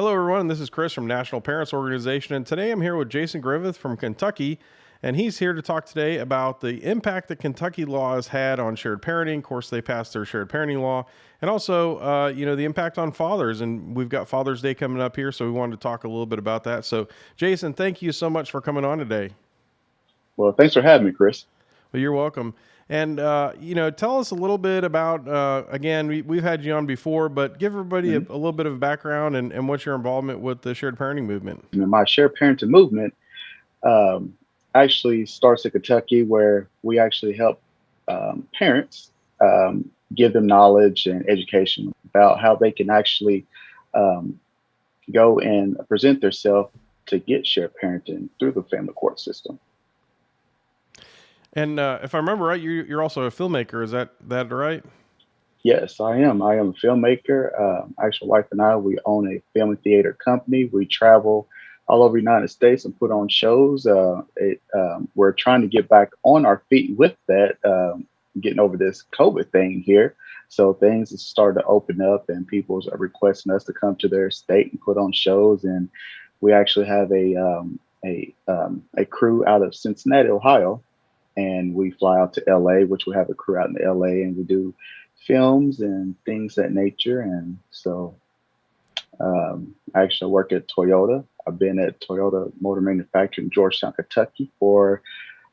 Hello, everyone. This is Chris from National Parents Organization, and today I'm here with Jason Griffith from Kentucky, and he's here to talk today about the impact that Kentucky law has had on shared parenting. Of course, they passed their shared parenting law, and also, the impact on fathers. And we've got Father's Day coming up here, so we wanted to talk a little bit about that. So, Jason, thank you so much for coming on today. Well, thanks for having me, Chris. Well, you're welcome. And, tell us a little bit about, again, we've had you on before, but give everybody a Mhm. little bit of background and what's your involvement with the shared parenting movement. My shared parenting movement um, actually starts in Kentucky, where we actually help parents give them knowledge and education about how they can actually um, go and present themselves to get shared parenting through the family court system. And if I remember right, you're also a filmmaker. Is that right? Yes, I am. I am a filmmaker. Actually, wife and I, we own a film and theater company. We travel all over the United States and put on shows. We're trying to get back on our feet with that, getting over this COVID thing here. So things have started to open up, and people are requesting us to come to their state and put on shows. And we actually have a crew out of Cincinnati, Ohio, and we fly out to LA, which we have a crew out in LA, and we do films and things that nature. And so I actually work at Toyota. I've been at Toyota Motor Manufacturing in Georgetown, Kentucky for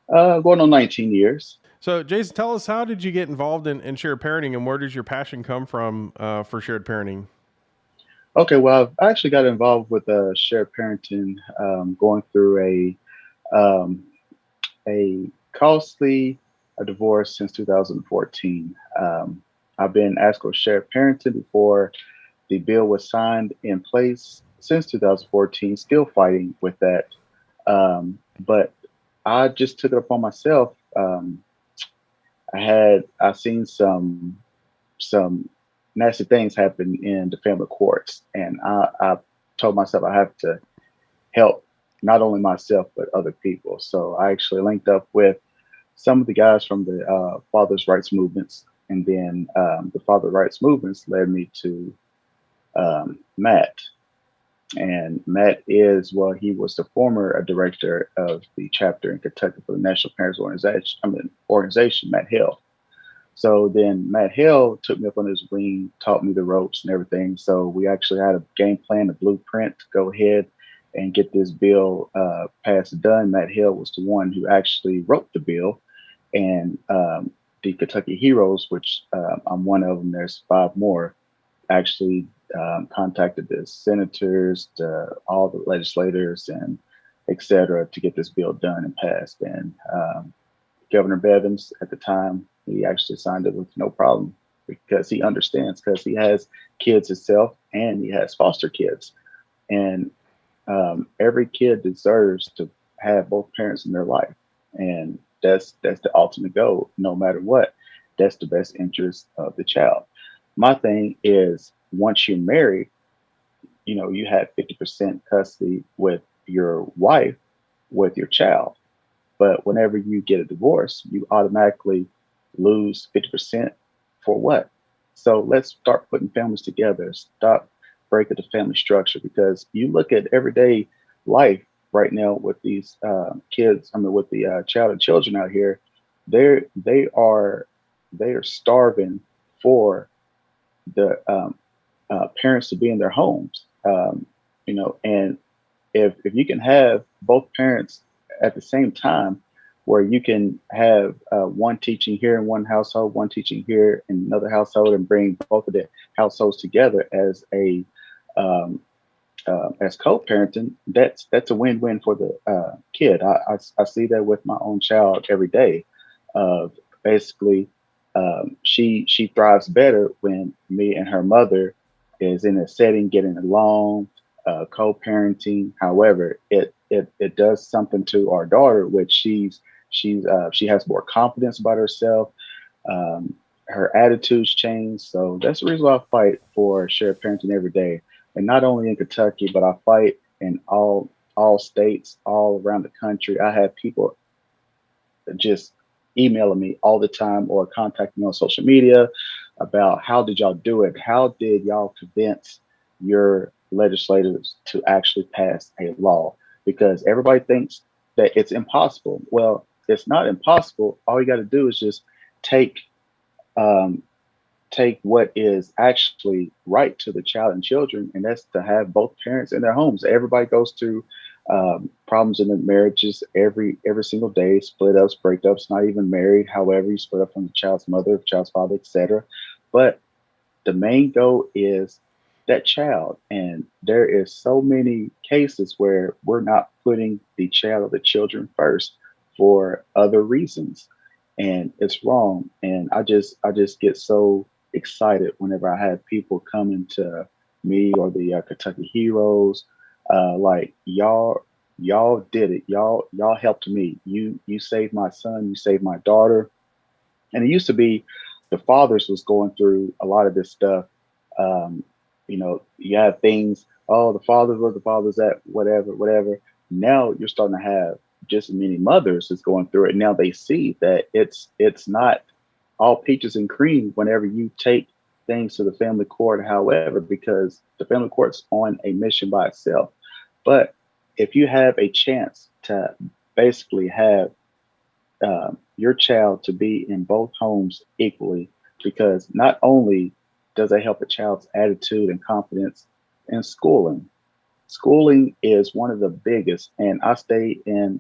going on 19 years. So, Jason, tell us, how did you get involved in shared parenting, and where does your passion come from for shared parenting? Okay, well, I actually got involved with shared parenting going through um, a costly divorce since 2014. I've been asked for shared parenting before the bill was signed in place since 2014, still fighting with that. But I just took it upon myself. I seen some nasty things happen in the family courts, and I told myself I have to help not only myself but other people. So I actually linked up with some of the guys from the fathers' rights movements, and then the father rights movements led me to Matt. And Matt is, well, he was the former director of the chapter in Kentucky for the National Parents Organization. Organization, Matt Hill. So then Matt Hill took me up on his wing, taught me the ropes and everything. So we actually had a game plan, a blueprint to go ahead and get this bill passed and done. Matt Hill was the one who actually wrote the bill, and the Kentucky Heroes, which I'm one of them. There's five more, actually contacted the senators, all the legislators, and et cetera, to get this bill done and passed. And Governor Bevins at the time, he actually signed it with no problem because he understands, because he has kids himself and he has foster kids. And every kid deserves to have both parents in their life. And that's the ultimate goal, no matter what. That's the best interest of the child. My thing is, once you're married, you have 50% custody with your wife, with your child. But whenever you get a divorce, you automatically lose 50% for what? So let's start putting families together. Stop breaking the family structure, because you look at everyday life right now with these kids. I mean, with the child and children out here, they are they are starving for the parents to be in their homes. And if you can have both parents at the same time, where you can have one teaching here in one household, one teaching here in another household, and bring both of the households together um, as co-parenting, that's a win-win for the kid. I see that with my own child every day. Of basically, she thrives better when me and her mother is in a setting, getting along, co-parenting. However, it does something to our daughter, which she has more confidence about herself. Her attitudes change. So that's the reason why I fight for shared parenting every day, and not only in Kentucky, but I fight in all states, all around the country. I have people just emailing me all the time or contacting me on social media about, how did y'all do it? How did y'all convince your legislators to actually pass a law because everybody thinks that it's impossible. Well, it's not impossible. All you got to do is just take um, take what is actually right to the child and children, and that's to have both parents in their homes. Everybody goes through problems in their marriages every single day, split ups, breakups, not even married. However, you split up from the child's mother, child's father, etc. But the main goal is that child, and there is so many cases where we're not putting the child or the children first for other reasons, and it's wrong. And I just get so excited whenever I have people coming to me or the Kentucky Heroes, like y'all did it, y'all helped me, you saved my son, you saved my daughter. And it used to be the fathers was going through a lot of this stuff. Um, you have things, oh, the fathers were the fathers at whatever, whatever. Now you're starting to have just as many mothers is going through it. Now they see that it's not all peaches and cream whenever you take things to the family court, however, because the family court's on a mission by itself. But if you have a chance to basically have your child to be in both homes equally, because not only does it help a child's attitude and confidence in schooling, schooling is one of the biggest. And I stay in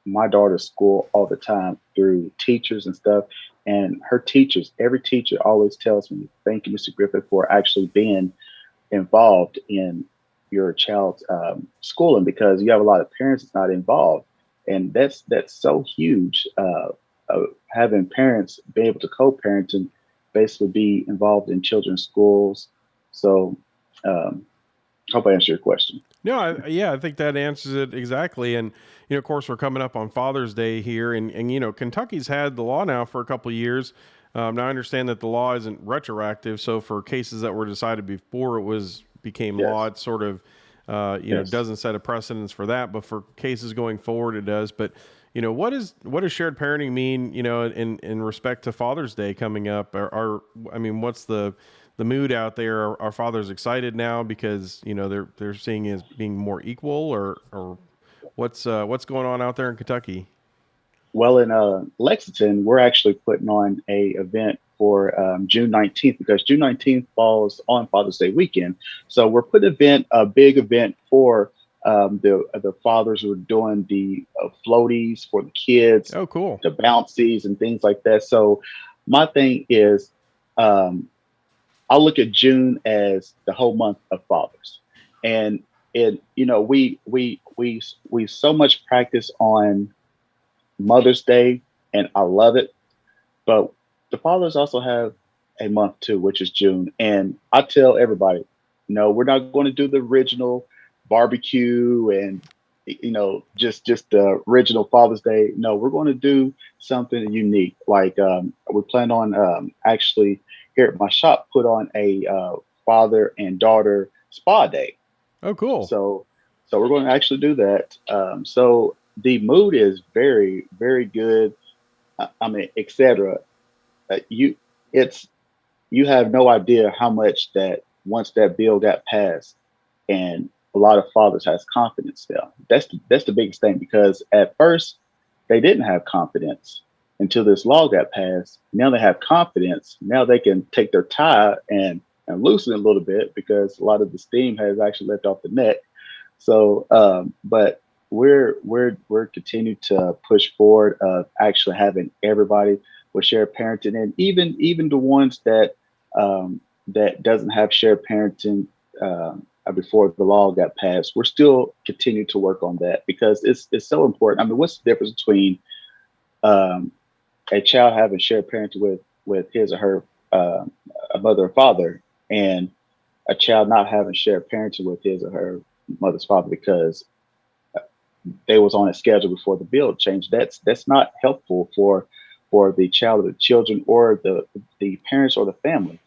my daughter's school all the time through teachers and stuff. And her teachers, every teacher always tells me, thank you, Mr. Griffith, for actually being involved in your child's schooling, because you have a lot of parents that's not involved, and that's so huge. Having parents be able to co-parent and basically be involved in children's schools. So, um, hope I answered your question. No, yeah, I think that answers it exactly. And of course, we're coming up on Father's Day here, and Kentucky's had the law now for a couple of years. Now I understand that the law isn't retroactive, so for cases that were decided before it was became law, Yes, it sort of yes. doesn't set a precedence for that. But for cases going forward, it does. But what does shared parenting mean? In respect to Father's Day coming up, I mean, what's the mood out there? Are fathers excited now because they're seeing it as being more equal, or what's going on out there in Kentucky? Well, in Lexington, we're actually putting on a event for June 19th, because June 19th falls on Father's Day weekend. So we're putting a big event for the fathers who are doing the floaties for the kids, Oh, cool. the bouncies and things like that. So my thing is, um, I look at June as the whole month of fathers, and we so much practice on Mother's Day, and I love it. But the fathers also have a month too, which is June. And I tell everybody, no, we're not going to do the original barbecue and just the original Father's Day. No, we're going to do something unique. Like we plan on actually here at my shop put on a father and daughter spa day. Oh, cool. So so we're going to actually do that. So the mood is very very good. I mean, etc. You it's you have no idea how much that once that bill got passed, and a lot of fathers has confidence now. That's the biggest thing, because at first they didn't have confidence until this law got passed. Now they have confidence. Now they can take their tie and loosen it a little bit, because a lot of the steam has actually left off the neck. So, but we're continuing to push forward of actually having everybody with shared parenting, and even the ones that doesn't have shared parenting before the law got passed. We're still continuing to work on that, because it's so important. I mean, what's the difference between um, a child having shared parenting with his or her a mother or father, and a child not having shared parenting with his or her mother's father because they was on a schedule before the bill changed? That's not helpful for the child or the children or the parents or the family.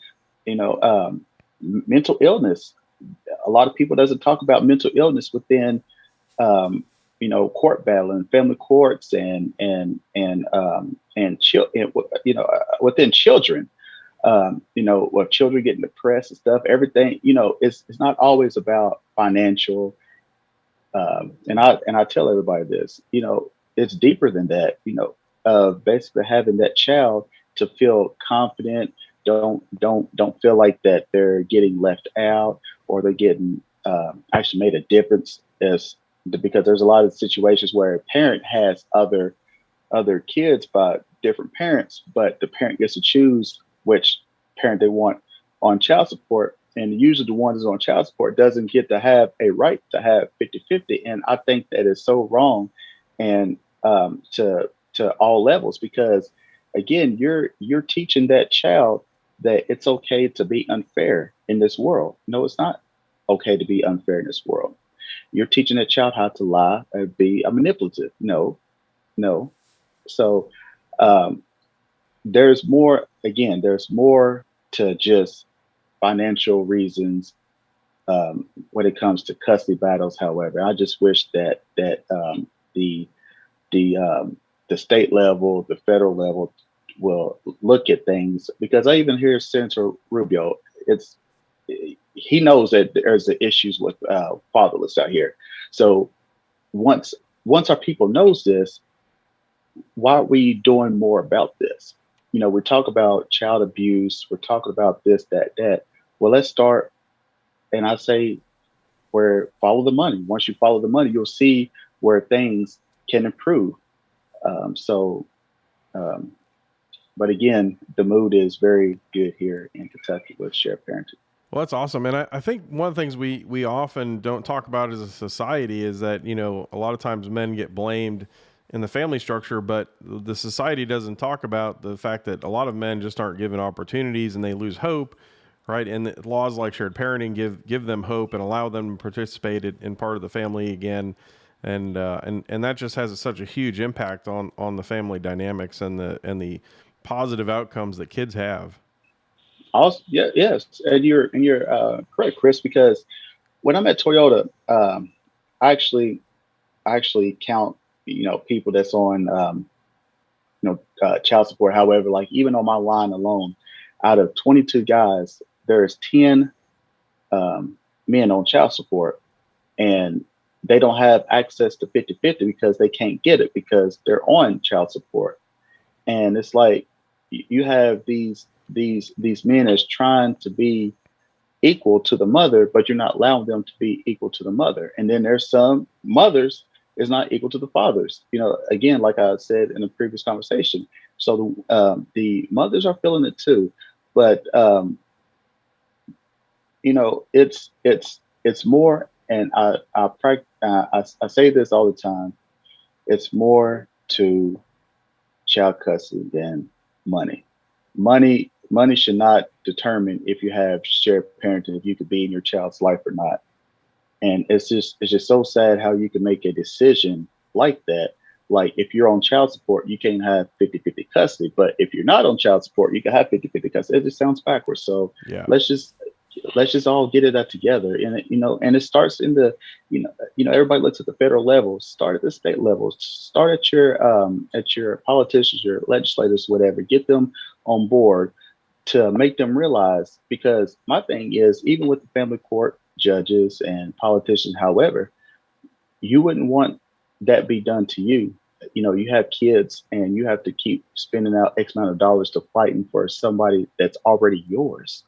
Mental illness. A lot of people doesn't talk about mental illness within um, court battle and family courts and within children. With children getting depressed and stuff, everything, it's not always about financial. And I tell everybody this, it's deeper than that. Basically having that child to feel confident, don't feel like that they're getting left out or they're getting actually made a difference as because there's a lot of situations where a parent has other kids by different parents, but the parent gets to choose which parent they want on child support. And usually the one that's on child support doesn't get to have a right to have 50-50. And I think that is so wrong and to all levels because again, you're teaching that child that it's okay to be unfair in this world. No, it's not okay to be unfair in this world. You're teaching that child how to lie and be a manipulative. No, no. So um, there's more. Again, there's more to just financial reasons when it comes to custody battles. However, I just wish that the the the state level, the federal level, will look at things because I even hear Senator Rubio. It's he knows that there's the issues with fatherless out here. So once once our people knows this, why are we doing more about this? We talk about child abuse, we're talking about this, that, that. Well, let's start, and I say where follow the money. Once you follow the money, you'll see where things can improve. So, um, but again, the mood is very good here in Kentucky with shared parenting. Well, that's awesome. And I think one of the things we often don't talk about as a society is that, a lot of times men get blamed in the family structure, but the society doesn't talk about the fact that a lot of men just aren't given opportunities and they lose hope, right? And the laws like shared parenting give them hope and allow them to participate in part of the family again. And that just has such a huge impact on the family dynamics and the positive outcomes that kids have. Also, yeah, yes, and you're correct, Chris, because when I'm at Toyota, I actually count people that's on child support. However, like even on my line alone, out of 22 guys, there's 10 men on child support, and they don't have access to 50-50 because they can't get it because they're on child support. And it's like you have these men as trying to be equal to the mother, but you're not allowing them to be equal to the mother. And then there's some mothers is not equal to the fathers. Again, like I said in a previous conversation. So the mothers are feeling it too, but it's more. And I say this all the time. It's more to child custody than money. Money should not determine if you have shared parenting, if you could be in your child's life or not. And it's just so sad how you can make a decision like that. Like if you're on child support, you can't have 50-50 custody. But if you're not on child support, you can have 50-50 custody. It just sounds backwards. So Yeah. let's just all get it that together. And and it starts in the everybody looks at the federal level, start at the state level, start at your politicians, your legislators, whatever, get them on board to make them realize. Because my thing is, even with the family court judges and politicians, however, you wouldn't want that be done to you. You have kids and you have to keep spending out X amount of dollars to fighting for somebody that's already yours.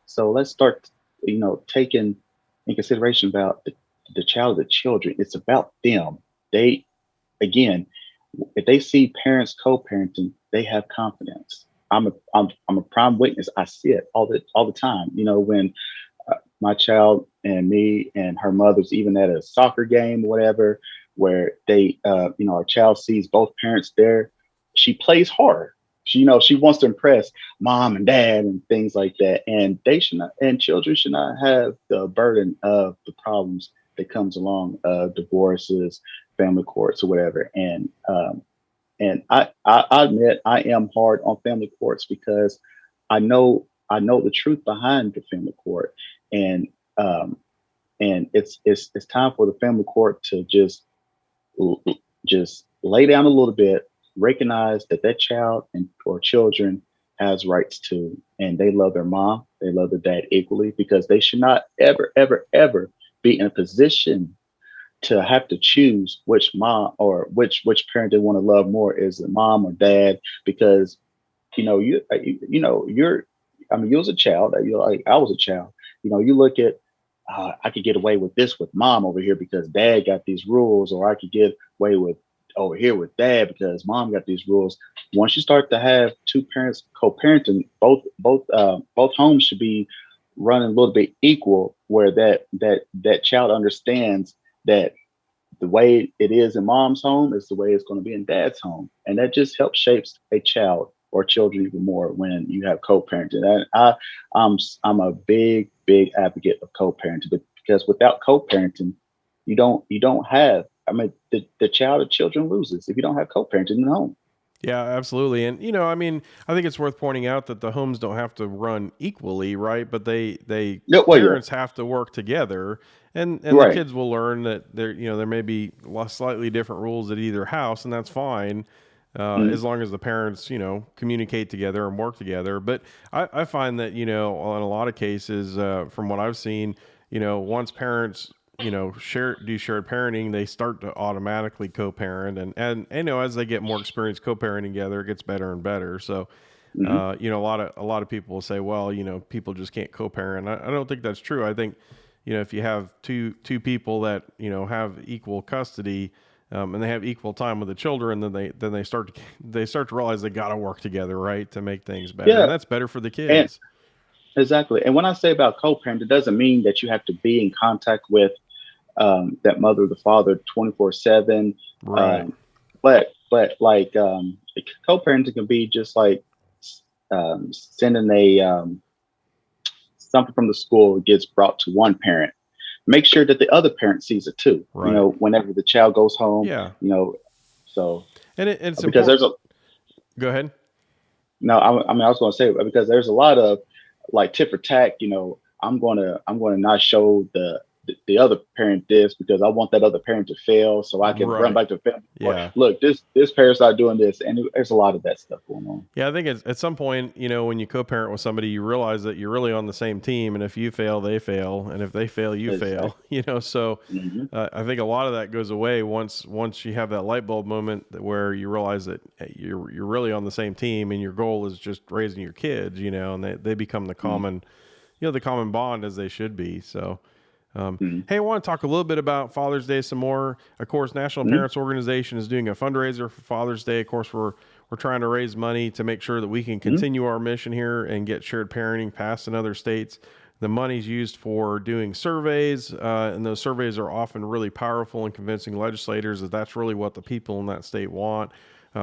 So let's start, taking in consideration about the child, the children. It's about them. They, again, if they see parents co-parenting, they have confidence. I'm a prime witness. I see it all the time. When my child and me and her mother's even at a soccer game, whatever, where our child sees both parents there, she plays hard. She wants to impress mom and dad and things like that. And they should not, and children should not have the burden of the problems that comes along, divorces, family courts, or whatever. And I admit I am hard on family courts because I know the truth behind the family court, and um, and it's time for the family court to just lay down a little bit, recognize that that child and or children has rights too, and they love their mom, they love their dad equally, because they should not ever, ever, ever be in a position to have to choose which mom or which parent they want to love more, is it mom or dad. Because you're, I mean, you was a child, you like I was a child. You look at, I could get away with this with mom over here because dad got these rules, or I could get away with over here with dad because mom got these rules. Once you start to have two parents co-parenting, both homes should be running a little bit equal, where that child understands that the way it is in mom's home is the way it's going to be in dad's home, and that just helps shapes a child or children even more when you have co-parenting. And I'm a big advocate of co-parenting, because without co-parenting, you don't have. I mean, the child or children loses if you don't have co-parenting in the home. Yeah, absolutely. And I mean, I think it's worth pointing out that the homes don't have to run equally, right? But they Yeah, well, yeah, parents have to work together, and the right. kids will learn that there may be slightly different rules at either house, and that's fine. Mhm. As long as the parents, communicate together and work together. But I find that, in a lot of cases, from what I've seen, once parents, do shared parenting, they start to automatically co-parent, and as they get more experience co-parenting together, it gets better and better. So, Mhm. a lot of people will say, well, people just can't co-parent. I don't think that's true. I think, if you have two people that have equal custody, and they have equal time with the children, then they start to realize they got to work together, right, to make things better, and Yeah, that's better for the and kids. exactly. And when I say about co-parent, it doesn't mean that you have to be in contact with that mother or the father 24/7. Right. Um, but like, co-parenting can be just like sending a something from the school gets brought to one parent. Make sure that the other parent sees it too. Right. Whenever the child goes home, Yeah. you know. So And it's because important. there's a Go ahead. no, I mean, I was going to say, because there's a lot of like tit for tat. I'm going to not show the other parent this because I want that other parent to fail, so I can run Right. back to the family court. Yeah. Look, this parent's not doing this, and there's a lot of that stuff going on. Yeah, I think at some point, when you co-parent with somebody, you realize that you're really on the same team, and if you fail, they fail, and if they fail, you fail. Exactly. So Hmm. I think a lot of that goes away once you have that light bulb moment where you realize that you're really on the same team, and your goal is just raising your kids, and they become the common bond as they should be. So. Hmm. Hey, I want to talk a little bit about Father's Day some more. Of course, National Hmm. Parents Organization is doing a fundraiser for Father's Day. Of course, we're trying to raise money to make sure that we can Hmm. continue our mission here and get shared parenting passed in other states. The money's used for doing surveys, and those surveys are often really powerful in convincing legislators that that's really what the people in that state want.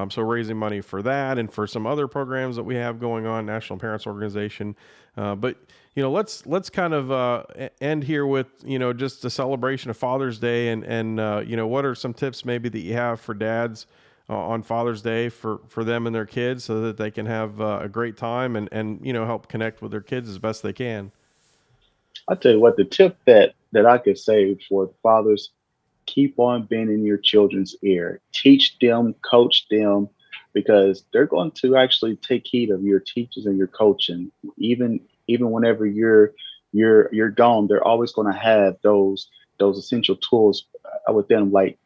So raising money for that and for some other programs that we have going on, National Parents Organization. But let's kind of end here with just a celebration of Father's Day, and what are some tips maybe that you have for dads on Father's Day for them and their kids, so that they can have a great time and help connect with their kids as best they can. I tell you what, the tip that I could say for fathers: keep on being in your children's ear, teach them, coach them, because they're going to actually take heed of your teachers and your coaching. Even whenever you're gone, they're always going to have those essential tools with them. Like,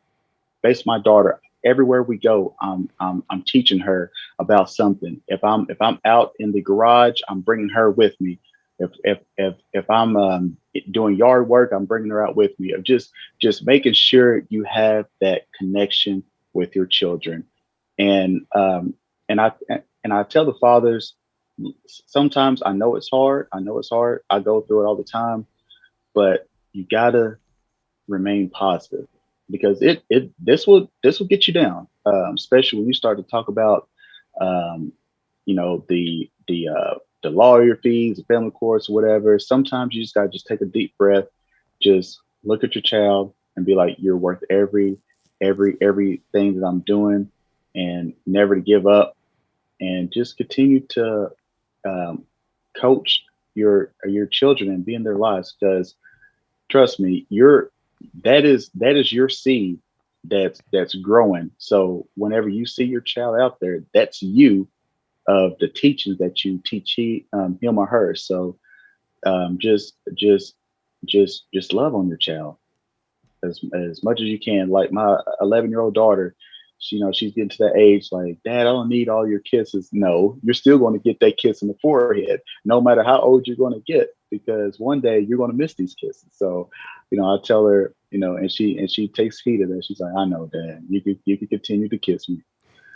based my daughter, everywhere we go, I'm teaching her about something. If I'm out in the garage, I'm bringing her with me. If I'm doing yard work, I'm bringing her out with me. Of just making sure you have that connection with your children. And um, and I and I tell the fathers, sometimes I know it's hard. I know it's hard. I go through it all the time, but you gotta remain positive, because this will get you down, especially when you start to talk about um, the lawyer fees, the family courts, whatever. Sometimes you just gotta just take a deep breath, just look at your child and be like, you're worth everything that I'm doing, and never to give up, and just continue to um, coach your children and be in their lives, because trust me, that is your seed that's growing. So whenever you see your child out there, that's you of the teachings that you teach him or her. So just love on your child as much as you can. Like my 11-year-old daughter, she's getting to that age like, Dad, I don't need all your kisses. No, you're still going to get that kiss in the forehead, no matter how old you're going to get, because one day you're going to miss these kisses. So, I tell her, and she takes heed of that. She's like, I know, Dad, you can continue to kiss me.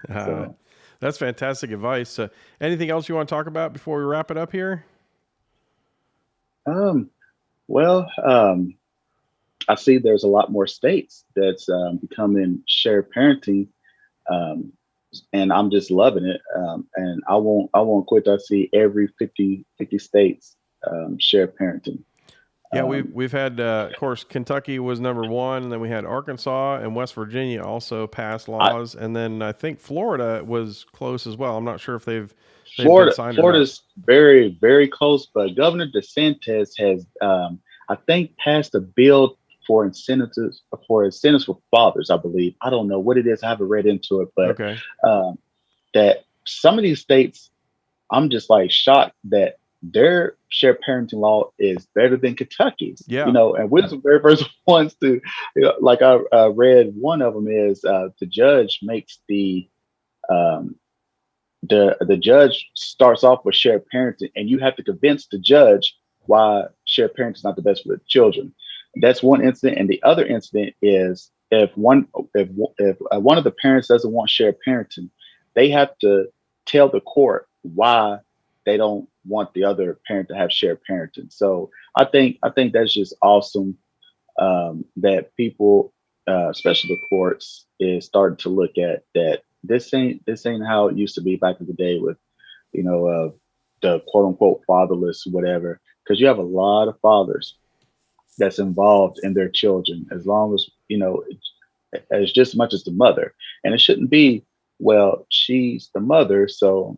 Uh, So, that's fantastic advice. Anything else you want to talk about before we wrap it up here? um, well, I see there's a lot more states that's becoming shared parenting, um, and I'm just loving it. And I won't quit. I see every 50 states share parenting. Yeah, we've had of course Kentucky was number one, and then we had Arkansas and West Virginia also passed I, laws, and then I think Florida was close as well. I'm not sure if they've been Florida, signed or not. Florida's very, very close, but Governor DeSantis has, I think, passed a bill for incentives for fathers. I believe. I don't know what it is. I haven't read into it, but Okay. um, that some of these states, I'm just like shocked that their shared parenting law is better than Kentucky's. Yeah. And we're the very first ones to, like I read one of them is the judge makes um, the judge starts off with shared parenting, and you have to convince the judge why shared parenting is not the best for the children. That's one incident, and the other incident is if one of the parents doesn't want shared parenting, they have to tell the court why they don't want the other parent to have shared parenting. So I think that's just awesome, that people, especially the courts, is starting to look at that. This ain't how it used to be back in the day with the quote unquote fatherless, whatever. Because you have a lot of fathers that's involved in their children, as long as as just as much as the mother. And it shouldn't be, well, she's the mother, so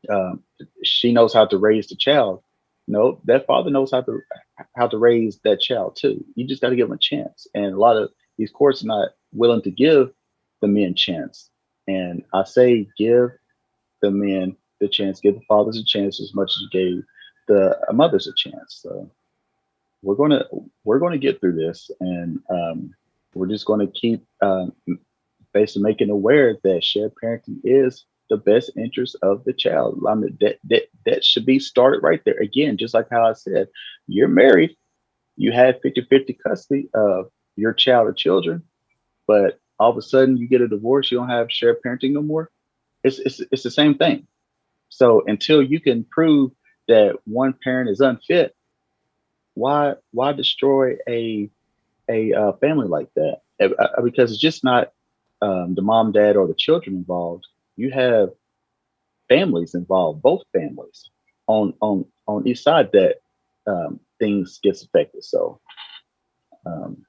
um, she knows how to raise the child. No, that father knows how to raise that child too. You just got to give them a chance. And a lot of these courts are not willing to give the men chance. And I say give the men the chance, give the fathers a chance as much as you gave the mothers a chance. So we're gonna we're gonna get through this, and we're just gonna keep basically making aware that shared parenting is the best interest of the child. I mean, that should be started right there. Again, just like how I said, you're married, you have 50-50 custody of your child or children, but all of a sudden you get a divorce, you don't have shared parenting no more. It's the same thing. So until you can prove that one parent is unfit, why destroy a family like that? Because it's just not the mom, dad, or the children involved. You have families involved, both families on each side that things gets affected. So um,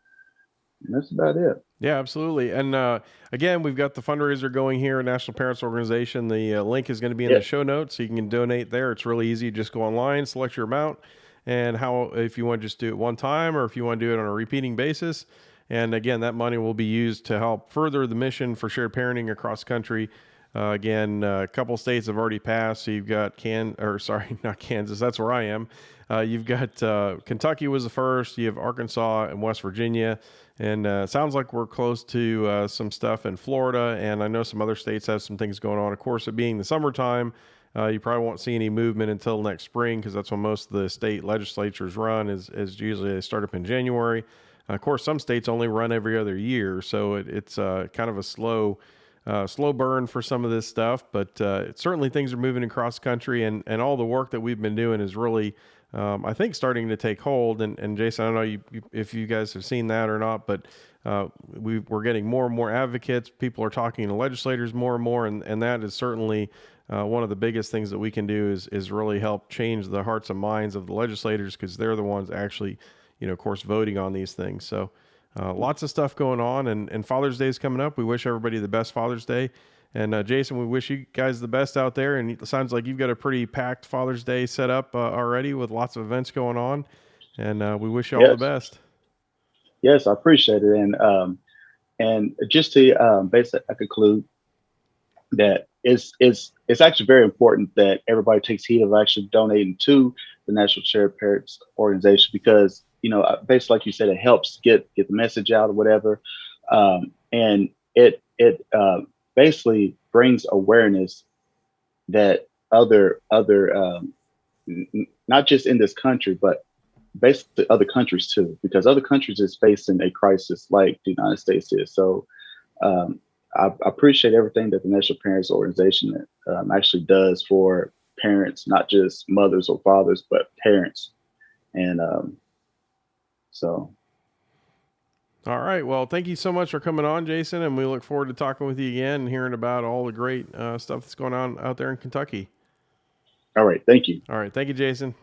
that's about it. Yeah, absolutely. And again, we've got the fundraiser going here, National Parents Organization. The link is going to be in the Yeah, show notes, so you can donate there. It's really easy. Just go online, select your amount, and how if you want to just do it one time or if you want to do it on a repeating basis. And again, that money will be used to help further the mission for shared parenting across country. Again, a couple states have already passed. So you've got not Kansas. That's where I am. You've got Kentucky was the first. You have Arkansas and West Virginia. And sounds like we're close to some stuff in Florida, and I know some other states have some things going on. Of course, it being the summertime, you probably won't see any movement until next spring because that's when most of the state legislatures run. Is usually they start up in January. Of course, some states only run every other year, so it's kind of a slow burn for some of this stuff. But certainly things are moving across the country, and all the work that we've been doing is really I think starting to take hold. And Jason, I don't know if you guys have seen that or not, but we're getting more and more advocates. People are talking to legislators more and more, and that is certainly one of the biggest things that we can do is really help change the hearts and minds of the legislators because they're the ones actually, of course, voting on these things. So lots of stuff going on, and Father's Day is coming up. We wish everybody the best Father's Day. And Jason, we wish you guys the best out there. And it sounds like you've got a pretty packed Father's Day set up already with lots of events going on. And we wish you all the yes, best. yes, I appreciate it. And just to basically conclude that it's actually very important that everybody takes heed of actually donating to the National Shared Parents Organization, because basically, like you said, it helps get the message out or whatever, and it basically brings awareness that other not just in this country, but basically other countries too, because other countries is facing a crisis like the United States is. So um, I appreciate everything that the National Parents Organization actually does for parents, not just mothers or fathers, but parents. And so, All right. Well, thank you so much for coming on, Jason, and we look forward to talking with you again and hearing about all the great stuff that's going on out there in Kentucky. all right, thank you. All right. Thank you, Jason.